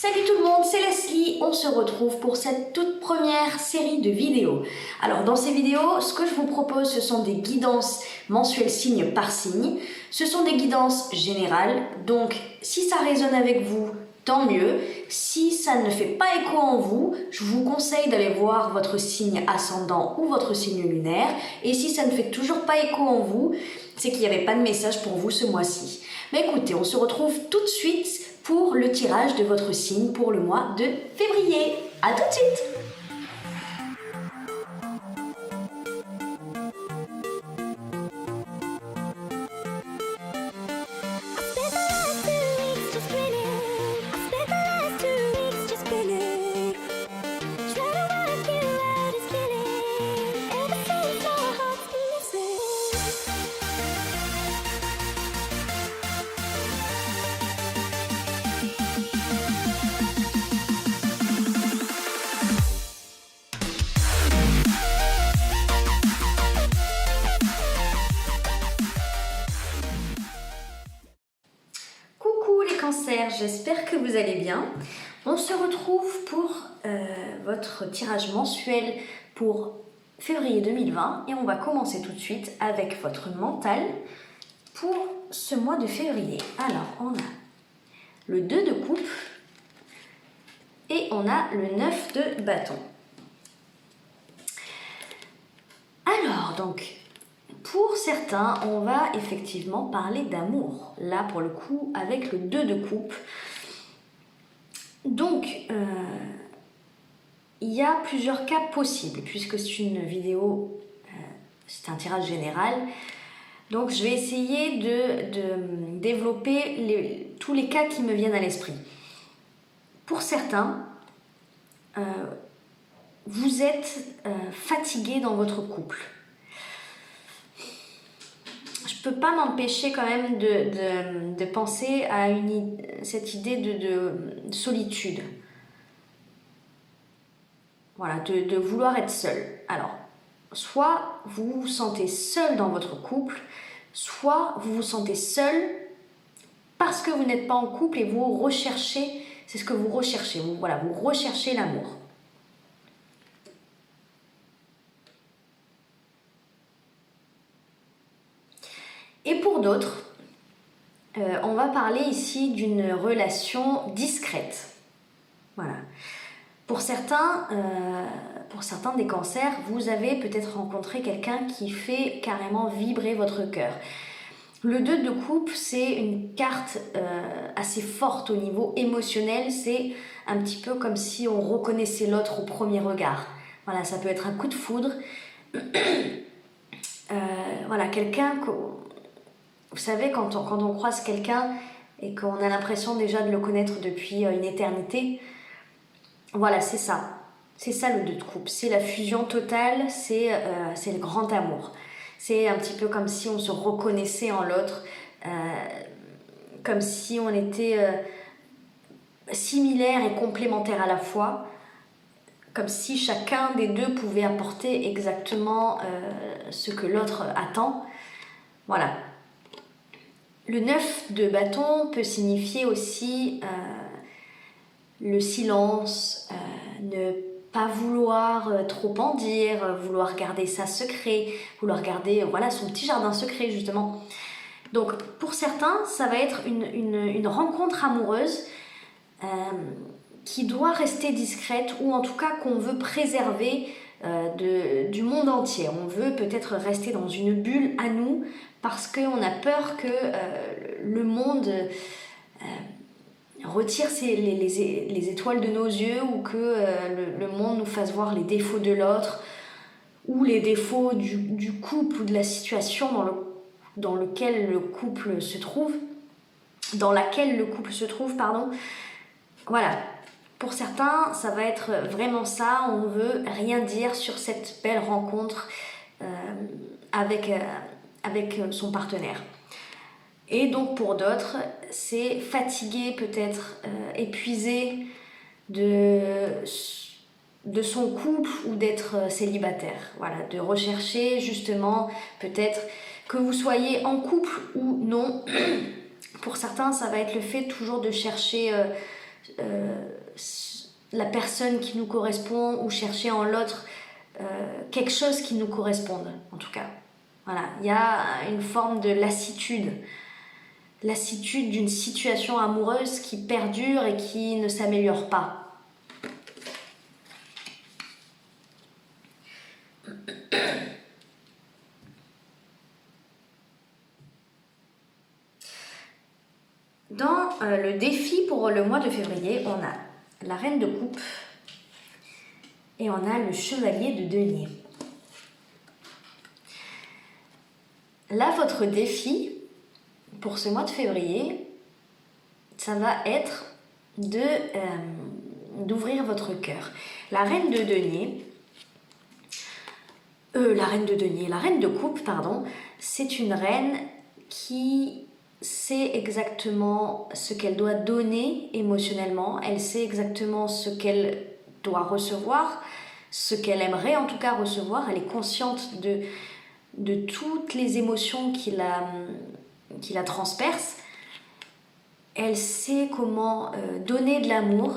Salut tout le monde, c'est Leslie, on se retrouve pour cette toute première série de vidéos. Alors dans ces vidéos, ce que je vous propose, ce sont des guidances mensuelles signe par signe. Ce sont des guidances générales, donc si ça résonne avec vous, tant mieux. Si ça ne fait pas écho en vous, je vous conseille d'aller voir votre signe ascendant ou votre signe lunaire. Et si ça ne fait toujours pas écho en vous, c'est qu'il n'y avait pas de message pour vous ce mois-ci. Mais écoutez, on se retrouve tout de suite pour le tirage de votre signe pour le mois de février. À tout de suite! J'espère que vous allez bien. On se retrouve pour votre tirage mensuel pour février 2020 et on va commencer tout de suite avec votre mental pour ce mois de février. Alors, on a le 2 de coupe et on a le 9 de bâton. Alors, donc, pour certains, on va effectivement parler d'amour. Là, pour le coup, avec le 2 de coupe. Donc, il y a plusieurs cas possibles, puisque c'est une vidéo, c'est un tirage général. Donc, je vais essayer de développer tous les cas qui me viennent à l'esprit. Pour certains, vous êtes fatigué dans votre couple. Je ne peux pas m'empêcher quand même de penser à cette idée de solitude. Voilà, de vouloir être seul. Alors, soit vous vous sentez seul dans votre couple, soit vous vous sentez seul parce que vous n'êtes pas en couple et vous recherchez, c'est ce que vous recherchez, vous recherchez l'amour. Et pour d'autres, on va parler ici d'une relation discrète. Voilà. Pour certains des cancers, vous avez peut-être rencontré quelqu'un qui fait carrément vibrer votre cœur. Le 2 de coupe, c'est une carte assez forte au niveau émotionnel. C'est un petit peu comme si on reconnaissait l'autre au premier regard. Voilà, ça peut être un coup de foudre. Voilà, quelqu'un... Vous savez, quand on croise quelqu'un et qu'on a l'impression déjà de le connaître depuis une éternité, voilà, c'est ça. C'est ça le 2 de coupe. C'est la fusion totale, c'est le grand amour. C'est un petit peu comme si on se reconnaissait en l'autre, comme si on était similaires et complémentaires à la fois, comme si chacun des deux pouvait apporter exactement ce que l'autre attend. Voilà. Le 9 de bâton peut signifier aussi le silence, ne pas vouloir trop en dire, vouloir garder ça secret, vouloir garder son petit jardin secret justement. Donc pour certains, ça va être une rencontre amoureuse qui doit rester discrète ou en tout cas qu'on veut préserver du monde entier. On veut peut-être rester dans une bulle à nous parce qu'on a peur que le monde retire les étoiles de nos yeux ou que le monde nous fasse voir les défauts de l'autre ou les défauts du couple ou de la situation dans laquelle le couple se trouve. Voilà. Pour certains, ça va être vraiment ça. On veut rien dire sur cette belle rencontre avec son partenaire. Et donc pour d'autres, c'est fatigué, peut-être épuisé de son couple ou d'être célibataire. Voilà, de rechercher justement peut-être que vous soyez en couple ou non. Pour certains, ça va être le fait toujours de chercher la personne qui nous correspond ou chercher en l'autre quelque chose qui nous corresponde, en tout cas. Voilà, il y a une forme de lassitude d'une situation amoureuse qui perdure et qui ne s'améliore pas. Dans le défi pour le mois de février, on a la reine de coupe et on a le chevalier de denier. Là, votre défi pour ce mois de février, ça va être d'ouvrir votre cœur. La reine de coupe, pardon, c'est une reine qui sait exactement ce qu'elle doit donner émotionnellement, elle sait exactement ce qu'elle doit recevoir, ce qu'elle aimerait en tout cas recevoir, elle est consciente de toutes les émotions qui la transpercent, elle sait comment donner de l'amour,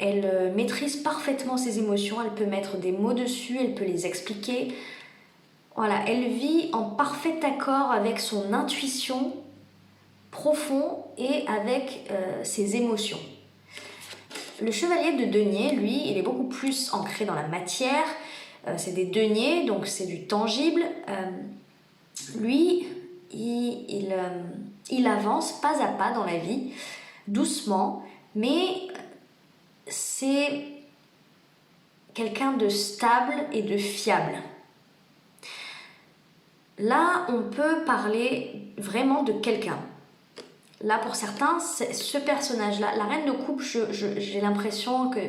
elle maîtrise parfaitement ses émotions, elle peut mettre des mots dessus, elle peut les expliquer. Voilà, elle vit en parfait accord avec son intuition profonde et avec ses émotions. Le chevalier de denier, lui, il est beaucoup plus ancré dans la matière. C'est des deniers, donc c'est du tangible. Lui, il avance pas à pas dans la vie, doucement, mais c'est quelqu'un de stable et de fiable. Là, on peut parler vraiment de quelqu'un. Là, pour certains, ce personnage-là, la reine de coupe, j'ai l'impression que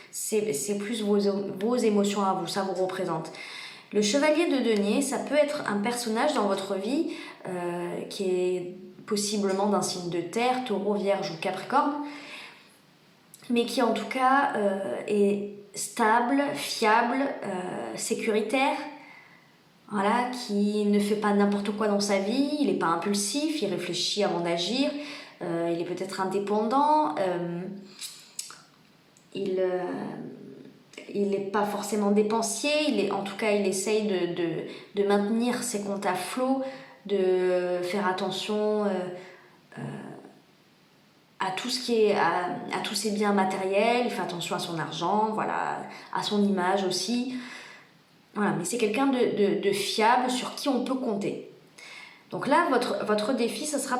c'est plus vos émotions à vous, ça vous représente. Le chevalier de denier, ça peut être un personnage dans votre vie qui est possiblement d'un signe de terre, taureau, vierge ou capricorne, mais qui en tout cas est stable, fiable, sécuritaire, voilà, qui ne fait pas n'importe quoi dans sa vie, il n'est pas impulsif, il réfléchit avant d'agir, il est peut-être indépendant, il n'est pas forcément dépensier, en tout cas il essaye de maintenir ses comptes à flot, de faire attention à tout ce qui est à tous ses biens matériels, il fait attention à son argent, voilà, à son image aussi. Voilà, mais c'est quelqu'un de fiable sur qui on peut compter. Donc là, votre défi, ça sera,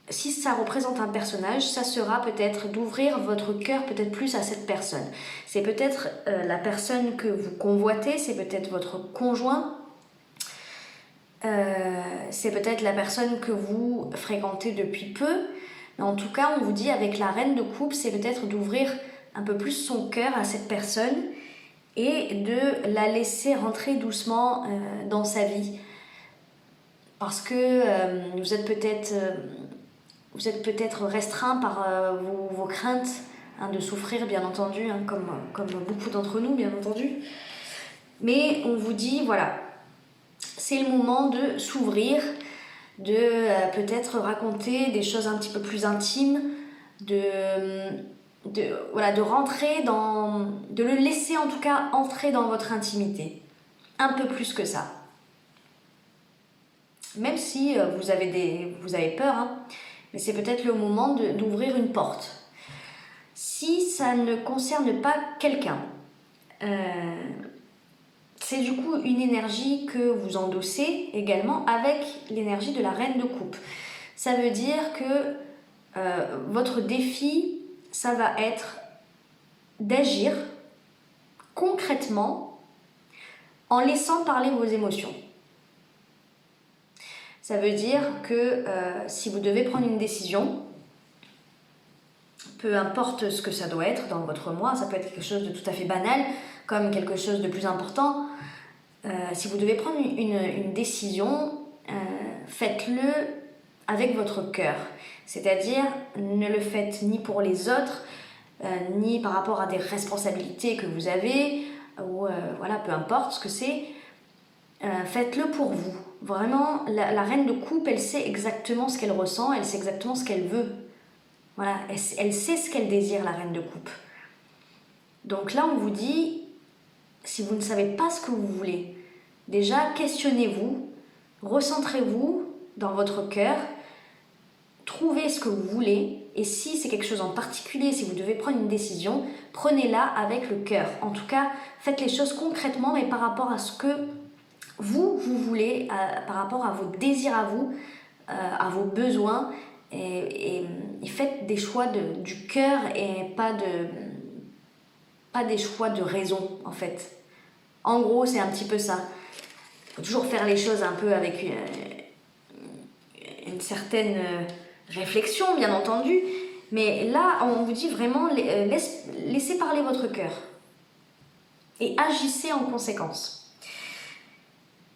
si ça représente un personnage, ça sera peut-être d'ouvrir votre cœur peut-être plus à cette personne. C'est peut-être la personne que vous convoitez, c'est peut-être votre conjoint, c'est peut-être la personne que vous fréquentez depuis peu. Mais en tout cas, on vous dit avec la reine de coupe, c'est peut-être d'ouvrir un peu plus son cœur à cette personne et de la laisser rentrer doucement dans sa vie. Parce que vous êtes peut-être restreint par vos craintes de souffrir, bien entendu, comme beaucoup d'entre nous, bien entendu. Mais on vous dit, voilà, c'est le moment de s'ouvrir, de peut-être raconter des choses un petit peu plus intimes, de rentrer de le laisser en tout cas entrer dans votre intimité, un peu plus que ça. Même si vous avez peur, hein, mais c'est peut-être le moment d'ouvrir une porte. Si ça ne concerne pas quelqu'un, c'est du coup une énergie que vous endossez également avec l'énergie de la reine de coupe. Ça veut dire que votre défi, ça va être d'agir concrètement en laissant parler vos émotions. Ça veut dire que si vous devez prendre une décision, peu importe ce que ça doit être dans votre mois, ça peut être quelque chose de tout à fait banal, comme quelque chose de plus important. Si vous devez prendre une décision, faites-le avec votre cœur. C'est-à-dire, ne le faites ni pour les autres, ni par rapport à des responsabilités que vous avez, ou voilà, peu importe ce que c'est. Faites-le pour vous. Vraiment, la reine de coupe, elle sait exactement ce qu'elle ressent, elle sait exactement ce qu'elle veut. Voilà, elle sait ce qu'elle désire, la reine de coupe. Donc là, on vous dit, si vous ne savez pas ce que vous voulez, déjà, questionnez-vous, recentrez-vous dans votre cœur, trouvez ce que vous voulez, et si c'est quelque chose en particulier, si vous devez prendre une décision, prenez-la avec le cœur. En tout cas, faites les choses concrètement, mais par rapport à ce que vous voulez, par rapport à vos désirs à vous, à vos besoins, et faites des choix du cœur et pas des choix de raison, en fait. En gros, c'est un petit peu ça. Il faut toujours faire les choses un peu avec une certaine réflexion, bien entendu. Mais là, on vous dit vraiment, laissez parler votre cœur. Et agissez en conséquence.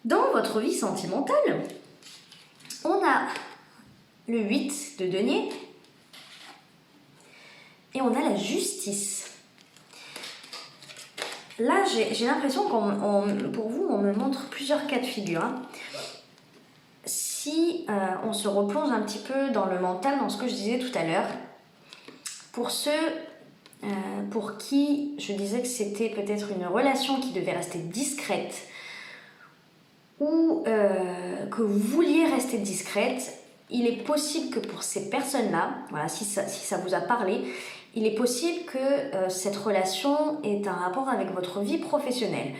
Dans votre vie sentimentale, on a le 8 de denier et on a la justice. Là, j'ai l'impression pour vous, on me montre plusieurs cas de figure. Si on se replonge un petit peu dans le mental, dans ce que je disais tout à l'heure, pour ceux pour qui je disais que c'était peut-être une relation qui devait rester discrète ou que vous vouliez rester discrète, il est possible que pour ces personnes-là, voilà, si ça vous a parlé, il est possible que cette relation ait un rapport avec votre vie professionnelle.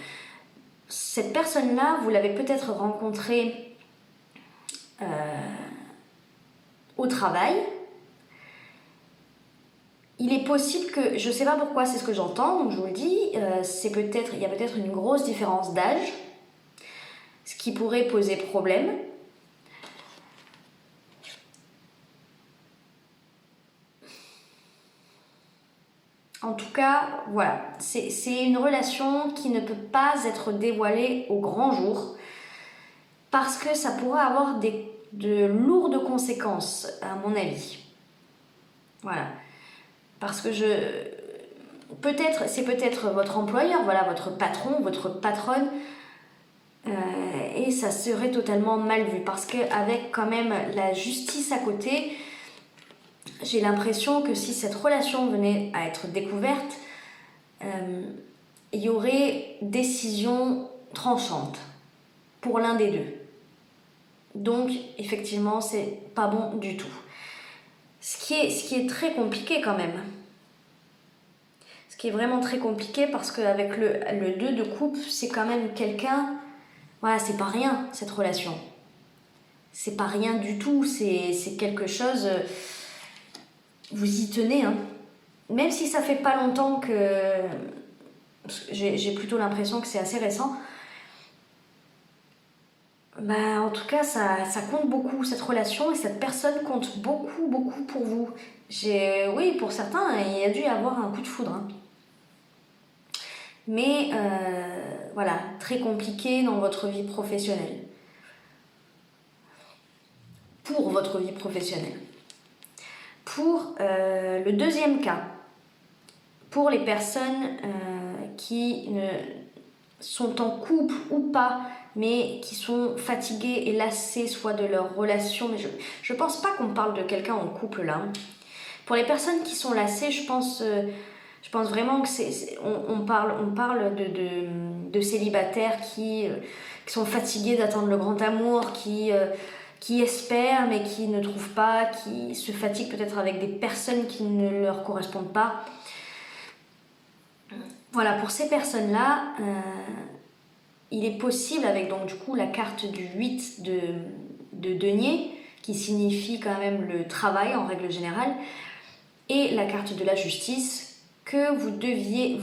Cette personne-là, vous l'avez peut-être rencontrée au travail. Il est possible que, je ne sais pas pourquoi, c'est ce que j'entends, donc je vous le dis, il y a peut-être une grosse différence d'âge, ce qui pourrait poser problème. En tout cas, voilà, c'est une relation qui ne peut pas être dévoilée au grand jour parce que ça pourrait avoir de lourdes conséquences, à mon avis. Voilà. Parce que c'est peut-être votre employeur, voilà, votre patron, votre patronne, et ça serait totalement mal vu parce qu'avec quand même la justice à côté, j'ai l'impression que si cette relation venait à être découverte, il y aurait décision tranchante pour l'un des deux. Donc, effectivement, c'est pas bon du tout. Ce qui est très compliqué quand même. Ce qui est vraiment très compliqué parce qu'avec le 2 de coupe, c'est quand même quelqu'un... Voilà, c'est pas rien, cette relation. C'est pas rien du tout, c'est quelque chose... Vous y tenez, hein. Même si ça fait pas longtemps que... J'ai plutôt l'impression que c'est assez récent. Bah, en tout cas, ça compte beaucoup, cette relation, et cette personne compte beaucoup, beaucoup pour vous. Oui, pour certains, il y a dû y avoir un coup de foudre. Hein. Mais, voilà, très compliqué dans votre vie professionnelle. Pour votre vie professionnelle. Pour le deuxième cas, pour les personnes qui sont en couple ou pas, mais qui sont fatiguées et lassées soit de leur relation, mais je pense pas qu'on parle de quelqu'un en couple là. Pour les personnes qui sont lassées, je pense vraiment que on parle de célibataires qui sont fatigués d'attendre le grand amour, qui espèrent mais qui ne trouvent pas, qui se fatiguent peut-être avec des personnes qui ne leur correspondent pas. Voilà, pour ces personnes-là, il est possible, avec donc du coup la carte du 8 de denier, qui signifie quand même le travail en règle générale, et la carte de la justice, que vous devez,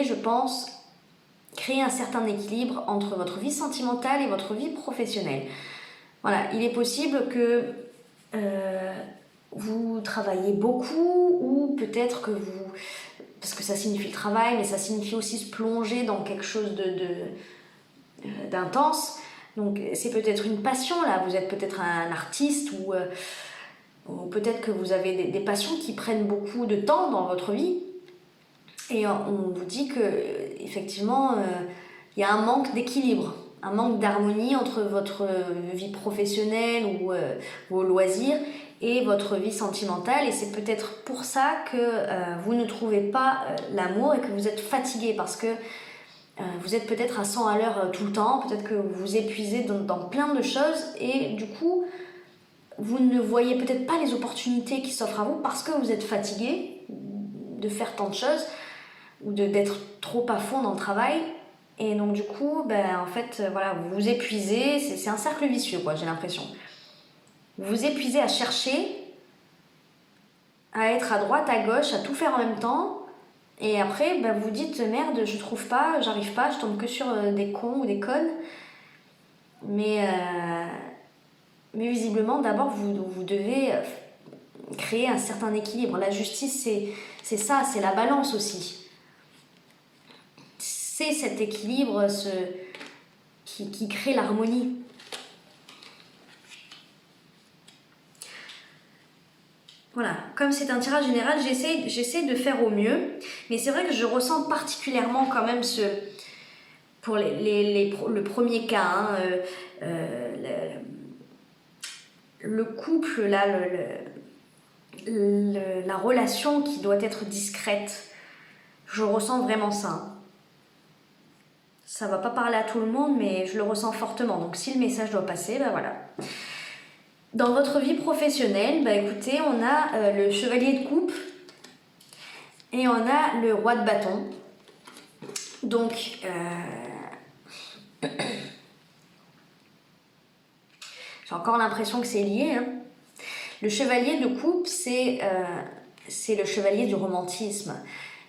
je pense, créer un certain équilibre entre votre vie sentimentale et votre vie professionnelle. Voilà, il est possible que vous travaillez beaucoup, ou peut-être que parce que ça signifie le travail, mais ça signifie aussi se plonger dans quelque chose d'intense. Donc c'est peut-être une passion là, vous êtes peut-être un artiste ou peut-être que vous avez des passions qui prennent beaucoup de temps dans votre vie. Et on vous dit que effectivement, il y a un manque d'équilibre, un manque d'harmonie entre votre vie professionnelle ou vos loisirs et votre vie sentimentale, et c'est peut-être pour ça que vous ne trouvez pas l'amour et que vous êtes fatigué, parce que vous êtes peut-être à 100 à l'heure tout le temps, peut-être que vous vous épuisez dans plein de choses, et du coup vous ne voyez peut-être pas les opportunités qui s'offrent à vous parce que vous êtes fatigué de faire tant de choses ou d'être trop à fond dans le travail. Et donc du coup, en fait, voilà, vous vous épuisez, c'est un cercle vicieux, quoi, j'ai l'impression. Vous vous épuisez à chercher, à être à droite, à gauche, à tout faire en même temps. Et après, vous dites, merde, je trouve pas, j'arrive pas, je tombe que sur des cons ou des connes. Mais visiblement, d'abord, vous devez créer un certain équilibre. La justice, c'est ça, c'est la balance aussi. C'est cet équilibre qui crée l'harmonie. Voilà, comme c'est un tirage général, j'essaie de faire au mieux, mais c'est vrai que je ressens particulièrement quand même pour le premier cas, le couple, là, la relation qui doit être discrète. Je ressens vraiment ça. Ça va pas parler à tout le monde, mais je le ressens fortement. Donc si le message doit passer, voilà. Dans votre vie professionnelle, écoutez, on a le chevalier de coupe et on a le roi de bâton. Donc, j'ai encore l'impression que c'est lié. Le chevalier de coupe, c'est le chevalier du romantisme.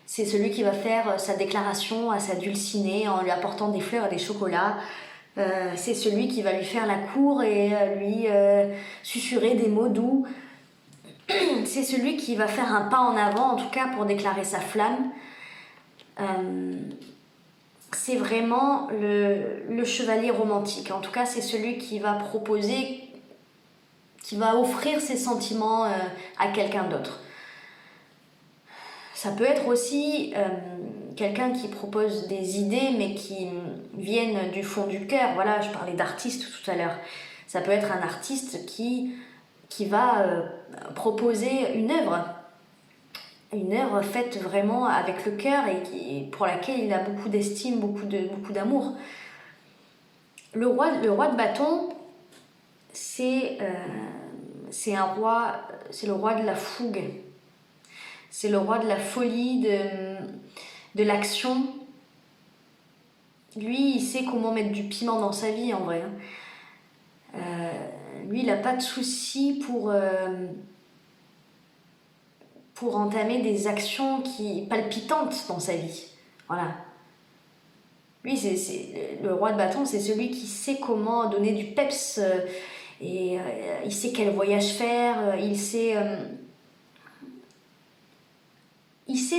C'est celui qui va faire sa déclaration à sa dulcinée en lui apportant des fleurs et des chocolats. C'est celui qui va lui faire la cour et lui susurrer des mots doux. C'est celui qui va faire un pas en avant, en tout cas pour déclarer sa flamme. C'est vraiment le chevalier romantique. En tout cas, c'est celui qui va proposer, qui va offrir ses sentiments à quelqu'un d'autre. Ça peut être aussi quelqu'un qui propose des idées, mais qui viennent du fond du cœur. Voilà, je parlais d'artiste tout à l'heure. Ça peut être un artiste qui va proposer une œuvre faite vraiment avec le cœur et pour laquelle il a beaucoup d'estime, beaucoup d'amour. Le roi de bâton, c'est un roi, c'est le roi de la fougue. C'est le roi de la folie, de l'action. Lui, il sait comment mettre du piment dans sa vie, en vrai. Lui, il n'a pas de souci pour entamer des actions palpitantes dans sa vie. Voilà. Lui, le roi de bâton, c'est celui qui sait comment donner du peps. Et il sait quel voyage faire. Il sait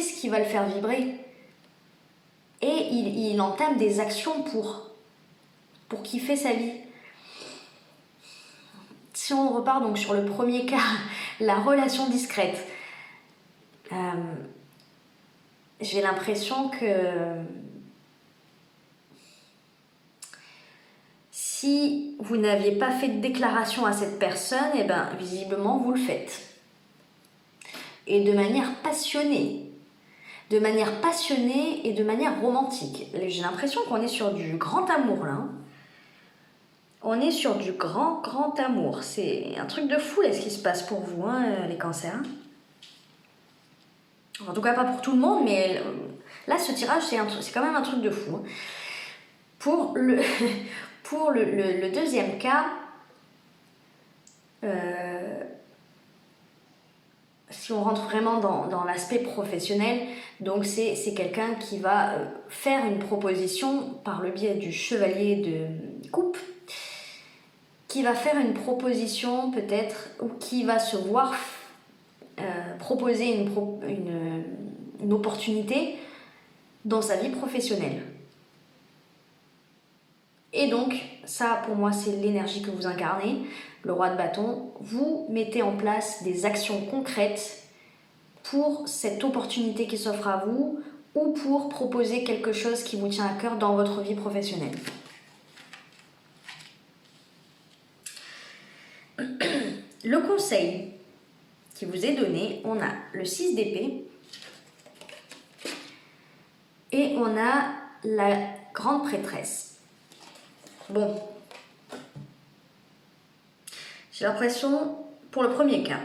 ce qui va le faire vibrer. Et il entame des actions pour kiffer sa vie. Si on repart donc sur le premier cas, la relation discrète, j'ai l'impression que si vous n'aviez pas fait de déclaration à cette personne, visiblement vous le faites. Et de manière passionnée. De manière passionnée et de manière romantique. J'ai l'impression qu'on est sur du grand amour là. On est sur du grand amour. C'est un truc de fou là ce qui se passe pour vous, les cancers. En tout cas pas pour tout le monde, mais là ce tirage c'est quand même un truc de fou. Pour le deuxième cas, si on rentre vraiment dans l'aspect professionnel, donc c'est quelqu'un qui va faire une proposition par le biais du chevalier de coupe, qui va faire une proposition peut-être, ou qui va se voir proposer une opportunité dans sa vie professionnelle. Et donc, ça pour moi c'est l'énergie que vous incarnez, le roi de bâton. Vous mettez en place des actions concrètes pour cette opportunité qui s'offre à vous ou pour proposer quelque chose qui vous tient à cœur dans votre vie professionnelle. Le conseil qui vous est donné, on a le 6 d'épée et on a la grande prêtresse. Bon, j'ai l'impression, pour le premier cas,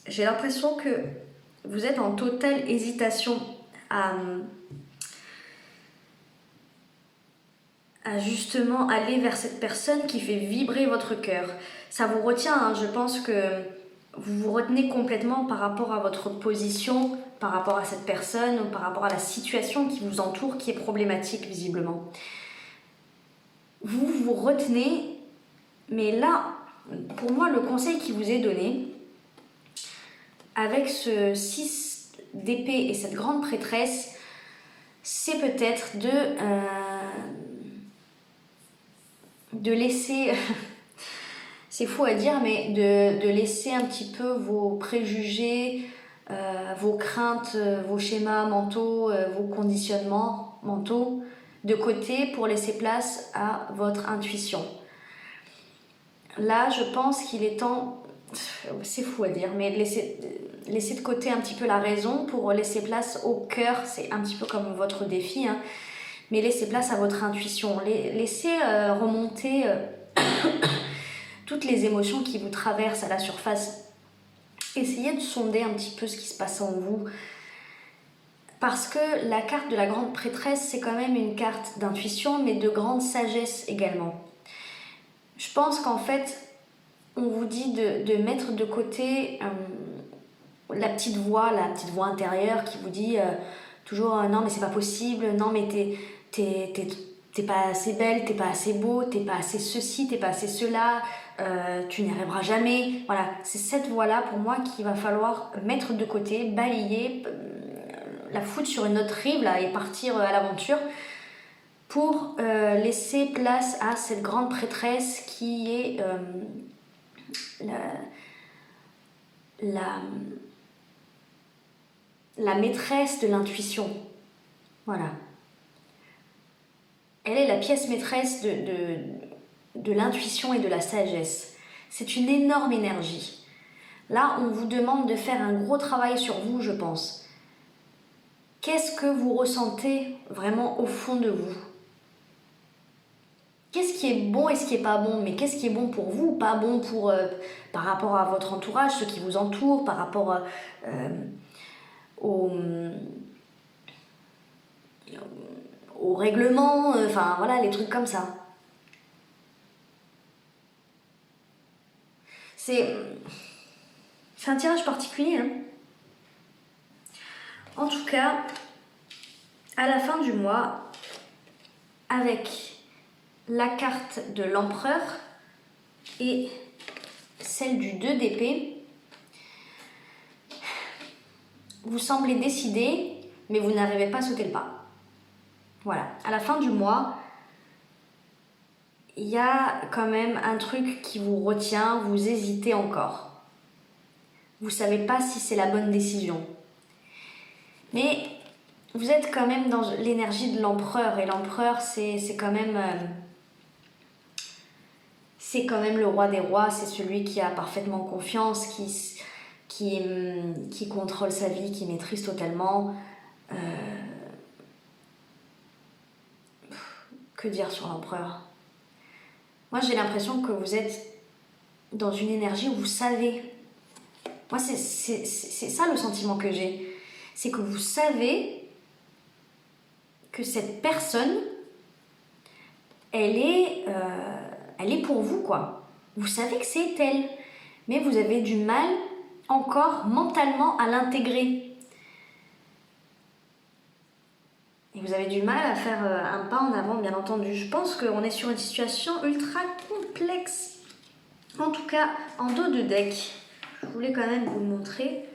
j'ai l'impression que vous êtes en totale hésitation à justement aller vers cette personne qui fait vibrer votre cœur. Ça vous retient, hein, je pense que vous vous retenez complètement par rapport à votre position, par rapport à cette personne, ou par rapport à la situation qui vous entoure, qui est problématique visiblement. Vous vous retenez, mais là, pour moi, le conseil qui vous est donné, avec ce 6 d'épée et cette grande prêtresse, c'est peut-être de laisser, c'est fou à dire, mais de laisser un petit peu vos préjugés, vos craintes, vos schémas mentaux, vos conditionnements mentaux de côté pour laisser place à votre intuition. Là, je pense qu'il est temps, c'est fou à dire, mais laisser de côté un petit peu la raison pour laisser place au cœur. C'est un petit peu comme votre défi, hein. Mais laissez place à votre intuition, laissez remonter toutes les émotions qui vous traversent à la surface. Essayez de sonder un petit peu ce qui se passe en vous, parce que la carte de la grande prêtresse, c'est quand même une carte d'intuition, mais de grande sagesse également. Je pense qu'en fait, on vous dit de mettre de côté la petite voix intérieure qui vous dit toujours non mais c'est pas possible, non mais t'es pas assez belle, t'es pas assez beau, t'es pas assez ceci, t'es pas assez cela, tu n'y arriveras jamais. Voilà, c'est cette voix-là pour moi qu'il va falloir mettre de côté, balayer, la foutre sur une autre rive là, et partir à l'aventure pour laisser place à cette grande prêtresse qui est la maîtresse de l'intuition. Voilà. Elle est la pièce maîtresse de l'intuition et de la sagesse. C'est une énorme énergie. Là, on vous demande de faire un gros travail sur vous, je pense. Qu'est-ce que vous ressentez vraiment au fond de vous ? Qu'est-ce qui est bon et ce qui n'est pas bon ? Mais qu'est-ce qui est bon pour vous, pas bon pour, par rapport à votre entourage, ceux qui vous entourent, par rapport au règlement, enfin voilà, les trucs comme ça. C'est un tirage particulier, hein. En tout cas, à la fin du mois, avec la carte de l'empereur et celle du 2 d'épée, vous semblez décidé, mais vous n'arrivez pas à sauter le pas. Voilà, à la fin du mois, il y a quand même un truc qui vous retient, vous hésitez encore. Vous ne savez pas si c'est la bonne décision. Mais vous êtes quand même dans l'énergie de l'empereur, et l'empereur, c'est quand même le roi des rois, c'est celui qui a parfaitement confiance, qui contrôle sa vie, qui maîtrise totalement. Que dire sur l'empereur ? Moi, j'ai l'impression que vous êtes dans une énergie où vous savez. Moi, c'est ça le sentiment que j'ai. C'est que vous savez que cette personne, elle est pour vous, quoi. Vous savez que c'est elle, mais vous avez du mal encore mentalement à l'intégrer. Et vous avez du mal à faire un pas en avant, bien entendu. Je pense qu'on est sur une situation ultra complexe. En tout cas, en dos de deck, je voulais quand même vous le montrer.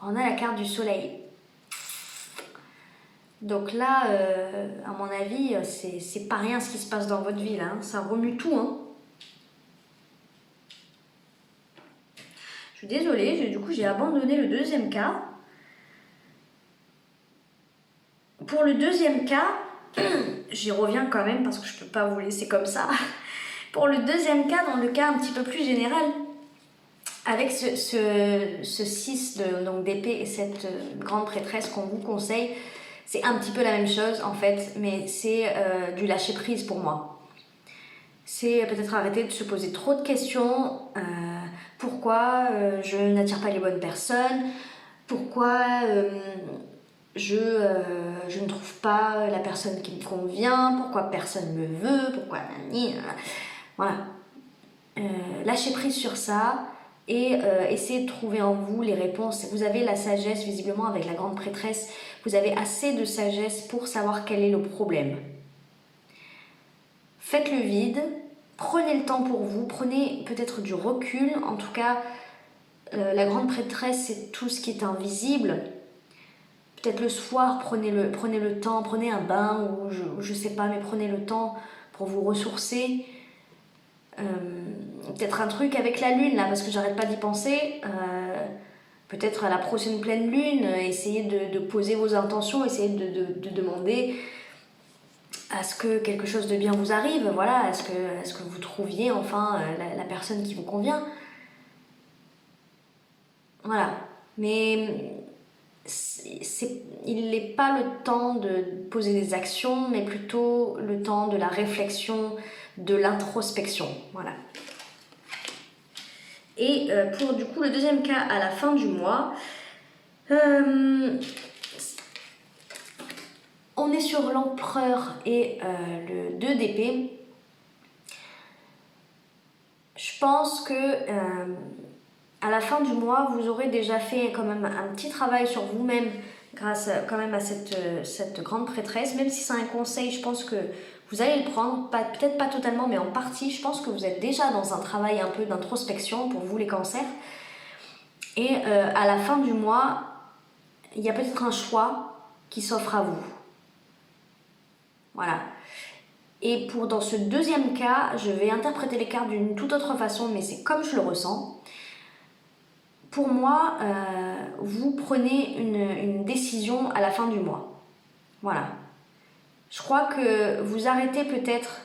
On a la carte du soleil. Donc là, à mon avis, c'est pas rien ce qui se passe dans votre vie, là, hein. Ça remue tout, hein. Je suis désolée, du coup, j'ai abandonné le deuxième cas. Pour le deuxième cas, j'y reviens quand même parce que je peux pas vous laisser comme ça. Pour le deuxième cas, dans le cas un petit peu plus général, avec ce 6 d'épée et cette grande prêtresse qu'on vous conseille, c'est un petit peu la même chose en fait, mais c'est du lâcher prise pour moi. C'est peut-être arrêter de se poser trop de questions. Pourquoi je n'attire pas les bonnes personnes? Pourquoi je ne trouve pas la personne qui me convient? Pourquoi personne me veut? Pourquoi voilà. Lâchez prise sur ça et essayez de trouver en vous les réponses. Vous avez la sagesse, visiblement, avec la grande prêtresse. Vous avez assez de sagesse pour savoir quel est le problème. Faites le vide, prenez le temps pour vous, prenez peut-être du recul. En tout cas, la grande prêtresse, c'est tout ce qui est invisible. Peut-être le soir, prenez le temps, prenez un bain ou je sais pas, mais prenez le temps pour vous ressourcer. Peut-être un truc avec la lune là, parce que j'arrête pas d'y penser. Peut-être à la prochaine pleine lune, essayez de poser vos intentions, essayez de demander à ce que quelque chose de bien vous arrive, voilà, à ce que vous trouviez enfin la personne qui vous convient. Voilà. Mais il n'est pas le temps de poser des actions, mais plutôt le temps de la réflexion, de l'introspection. Voilà. Et pour du coup le deuxième cas à la fin du mois, on est sur l'empereur et le 2 d'épée. Je pense que à la fin du mois, vous aurez déjà fait quand même un petit travail sur vous-même grâce quand même à cette grande prêtresse. Même si c'est un conseil, je pense que vous allez le prendre, peut-être pas totalement, mais en partie. Je pense que vous êtes déjà dans un travail un peu d'introspection pour vous les cancers. Et à la fin du mois, il y a peut-être un choix qui s'offre à vous. Voilà. Et dans ce deuxième cas, je vais interpréter les cartes d'une toute autre façon, mais c'est comme je le ressens. Pour moi, vous prenez une décision à la fin du mois. Voilà. Je crois que vous arrêtez peut-être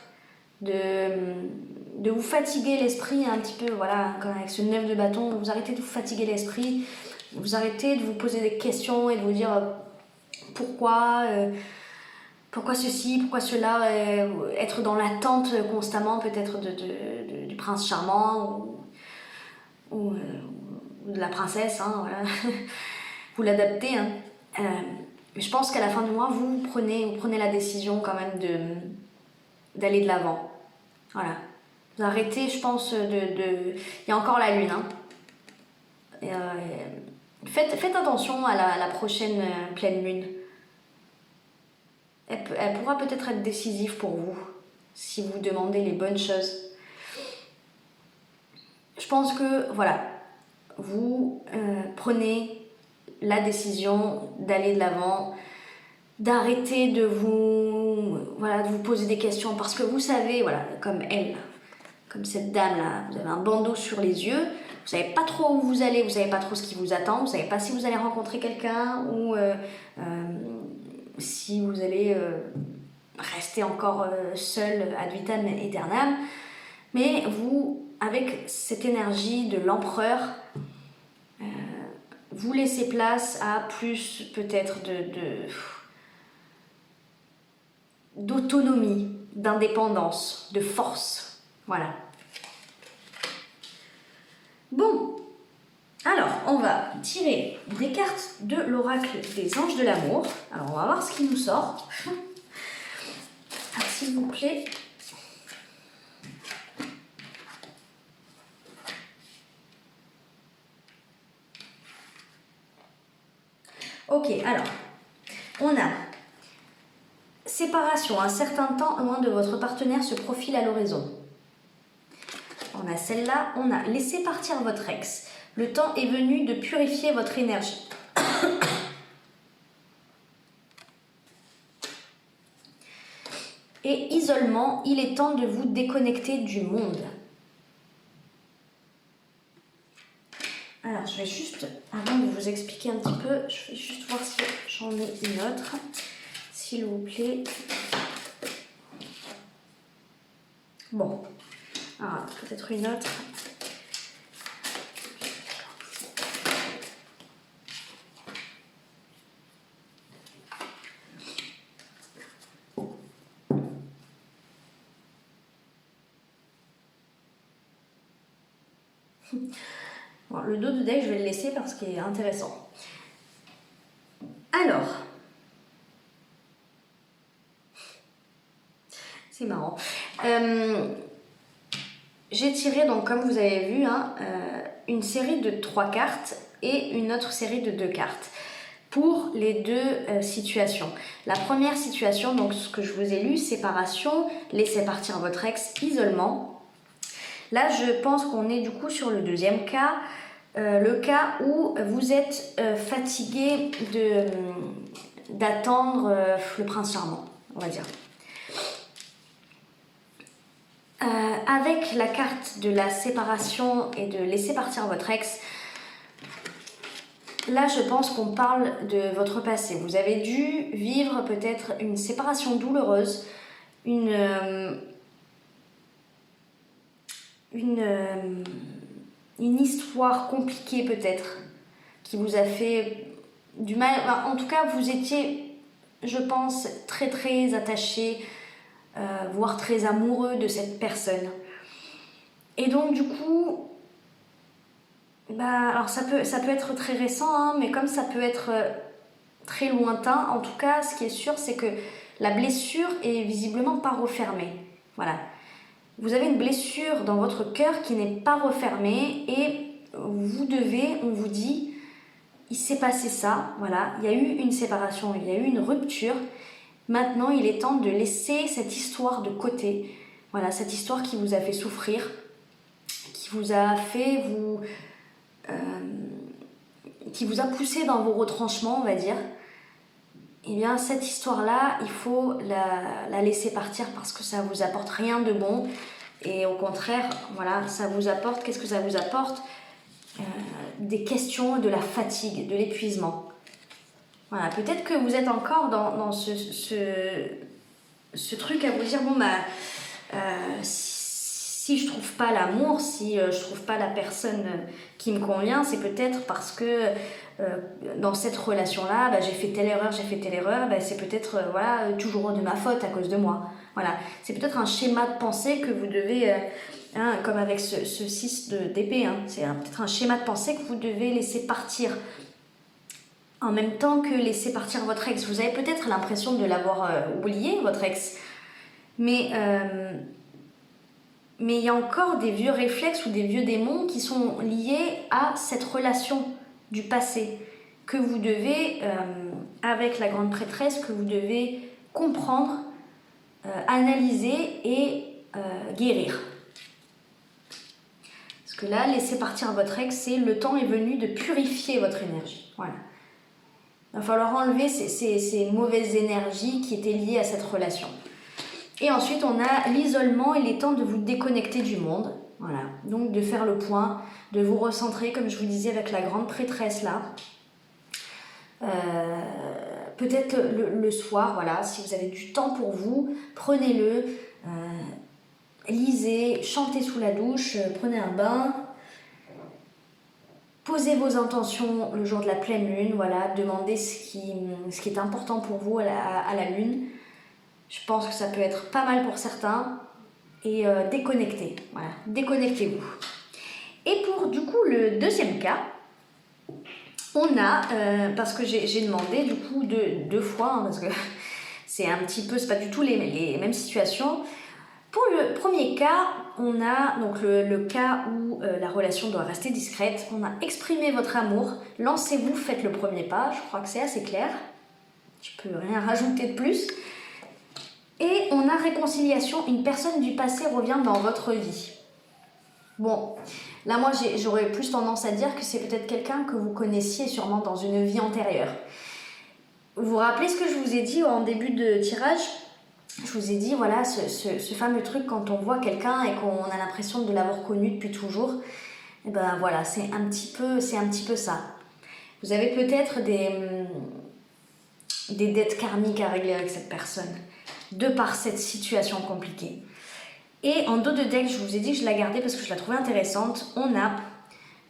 de vous fatiguer l'esprit un petit peu, voilà, comme avec ce 9 de bâton, vous arrêtez de vous fatiguer l'esprit, vous arrêtez de vous poser des questions et de vous dire pourquoi ceci, pourquoi cela, être dans l'attente constamment peut-être du prince charmant ou de la princesse, hein, voilà. Vous l'adaptez. Hein. Je pense qu'à la fin du mois, vous prenez la décision quand même d'aller de l'avant. Voilà. Vous arrêtez, je pense, il y a encore la lune. Hein. Et, faites attention à la prochaine pleine lune. Elle pourra peut-être être décisive pour vous, si vous demandez les bonnes choses. Je pense que, voilà, vous prenez la décision d'aller de l'avant, d'arrêter de vous poser des questions, parce que vous savez, voilà, comme elle, comme cette dame-là, vous avez un bandeau sur les yeux, vous savez pas trop où vous allez, vous savez pas trop ce qui vous attend, vous savez pas si vous allez rencontrer quelqu'un ou si vous allez rester encore seul ad vitam aeternam, mais vous, avec cette énergie de l'empereur, vous laissez place à plus peut-être d'autonomie, d'indépendance, de force. Voilà. Bon, alors on va tirer des cartes de l'oracle des anges de l'amour. Alors on va voir ce qui nous sort. Alors s'il vous plaît. Ok, alors, on a séparation, un certain temps loin de votre partenaire se profile à l'horizon. On a celle-là, on a laissé partir votre ex. Le temps est venu de purifier votre énergie. Et isolement, il est temps de vous déconnecter du monde. Alors, je vais juste, avant de vous expliquer un petit peu, je vais juste voir si j'en ai une autre, s'il vous plaît. Bon, alors peut-être une autre. Bon, le dos de deck, je vais le laisser parce qu'il est intéressant. Alors, c'est marrant. J'ai tiré, donc comme vous avez vu, une série de 3 cartes et une autre série de 2 cartes pour les deux situations. La première situation, donc ce que je vous ai lu, séparation, laissez partir votre ex, isolement. Là, je pense qu'on est du coup sur le deuxième cas, le cas où vous êtes fatigué d'attendre le prince charmant, on va dire. Avec la carte de la séparation et de laisser partir votre ex, là je pense qu'on parle de votre passé. Vous avez dû vivre peut-être une séparation douloureuse, une histoire compliquée peut-être, qui vous a fait du mal. En tout cas, vous étiez, je pense, très très attaché, voire très amoureux de cette personne. Et donc du coup, alors ça peut être très récent, mais comme ça peut être très lointain, en tout cas, ce qui est sûr, c'est que la blessure est visiblement pas refermée. Voilà. Vous avez une blessure dans votre cœur qui n'est pas refermée et vous devez, on vous dit, il s'est passé ça, voilà, il y a eu une séparation, il y a eu une rupture. Maintenant, il est temps de laisser cette histoire de côté. Voilà, cette histoire qui vous a fait souffrir, qui vous a fait qui vous a poussé dans vos retranchements, on va dire. Eh bien, cette histoire-là, il faut la laisser partir parce que ça vous apporte rien de bon. Et au contraire, voilà, ça vous apporte, qu'est-ce que ça vous apporte? Des questions, de la fatigue, de l'épuisement. Voilà, peut-être que vous êtes encore dans ce truc à vous dire, bon si je trouve pas l'amour, si je trouve pas la personne qui me convient, c'est peut-être parce que dans cette relation-là, j'ai fait telle erreur, c'est peut-être toujours de ma faute à cause de moi. Voilà, c'est peut-être un schéma de pensée que vous devez, comme avec ce 6 d'épée, c'est peut-être un schéma de pensée que vous devez laisser partir. En même temps que laisser partir votre ex, vous avez peut-être l'impression de l'avoir oublié, votre ex, mais il y a encore des vieux réflexes ou des vieux démons qui sont liés à cette relation du passé que vous devez, avec la grande prêtresse, que vous devez comprendre, analyser et guérir. Parce que là, laisser partir votre ex, c'est le temps est venu de purifier votre énergie. Voilà. Il va falloir enlever ces mauvaises énergies qui étaient liées à cette relation. Et ensuite, on a l'isolement. Il est temps de vous déconnecter du monde. Voilà. Donc, de faire le point, de vous recentrer, comme je vous disais, avec la grande prêtresse là. Peut-être le soir, voilà, si vous avez du temps pour vous, prenez-le. Lisez, chantez sous la douche, prenez un bain. Posez vos intentions le jour de la pleine lune, voilà, demandez ce qui est important pour vous à la lune. Je pense que ça peut être pas mal pour certains. Et déconnectez, voilà, déconnectez-vous. Et pour du coup le deuxième cas, on a, parce que j'ai demandé du coup deux fois, parce que c'est un petit peu, c'est pas du tout les mêmes situations. Pour le premier cas, on a donc le cas où la relation doit rester discrète. On a exprimé votre amour, lancez-vous, faites le premier pas. Je crois que c'est assez clair. Je peux rien rajouter de plus. Et on a réconciliation, une personne du passé revient dans votre vie. Bon, là moi j'aurais plus tendance à dire que c'est peut-être quelqu'un que vous connaissiez sûrement dans une vie antérieure. Vous vous rappelez ce que je vous ai dit en début de tirage ? Je vous ai dit, voilà, ce fameux truc quand on voit quelqu'un et qu'on a l'impression de l'avoir connu depuis toujours, et ben voilà, c'est un petit peu ça. Vous avez peut-être des dettes karmiques à régler avec cette personne, de par cette situation compliquée. Et en dos de deck, je vous ai dit que je la gardais parce que je la trouvais intéressante. On a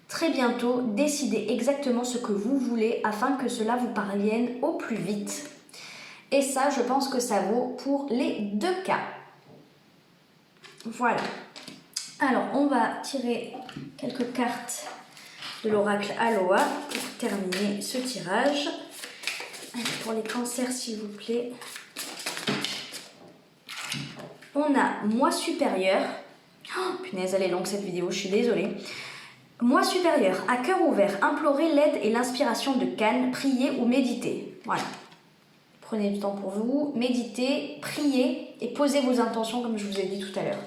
très bientôt décidé exactement ce que vous voulez afin que cela vous parvienne au plus vite. Et ça, je pense que ça vaut pour les deux cas. Voilà. Alors, on va tirer quelques cartes de l'oracle Aloha pour terminer ce tirage. Allez, pour les cancers, s'il vous plaît. On a moi supérieur. Oh, punaise, elle est longue cette vidéo, je suis désolée. Moi supérieur, à cœur ouvert, implorez l'aide et l'inspiration de Kan, priez ou méditez. Voilà. Prenez du temps pour vous, méditez, priez et posez vos intentions comme je vous ai dit tout à l'heure.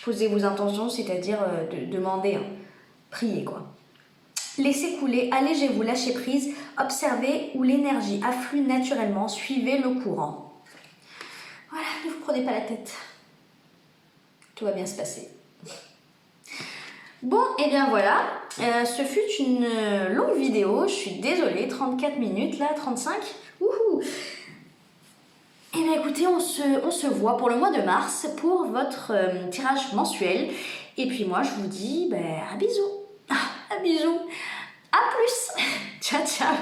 Posez vos intentions, c'est-à-dire de demander, hein. Priez quoi. Laissez couler, allégez-vous, lâchez prise, observez où l'énergie afflue naturellement, suivez le courant. Voilà, ne vous prenez pas la tête. Tout va bien se passer. Bon, et bien voilà, ce fut une longue vidéo, je suis désolée, 34 minutes là, 35. Wouhou. Et bien écoutez, on se voit pour le mois de mars pour votre tirage mensuel. Et puis moi, je vous dis à bisous. À bisous. À plus. Ciao, ciao.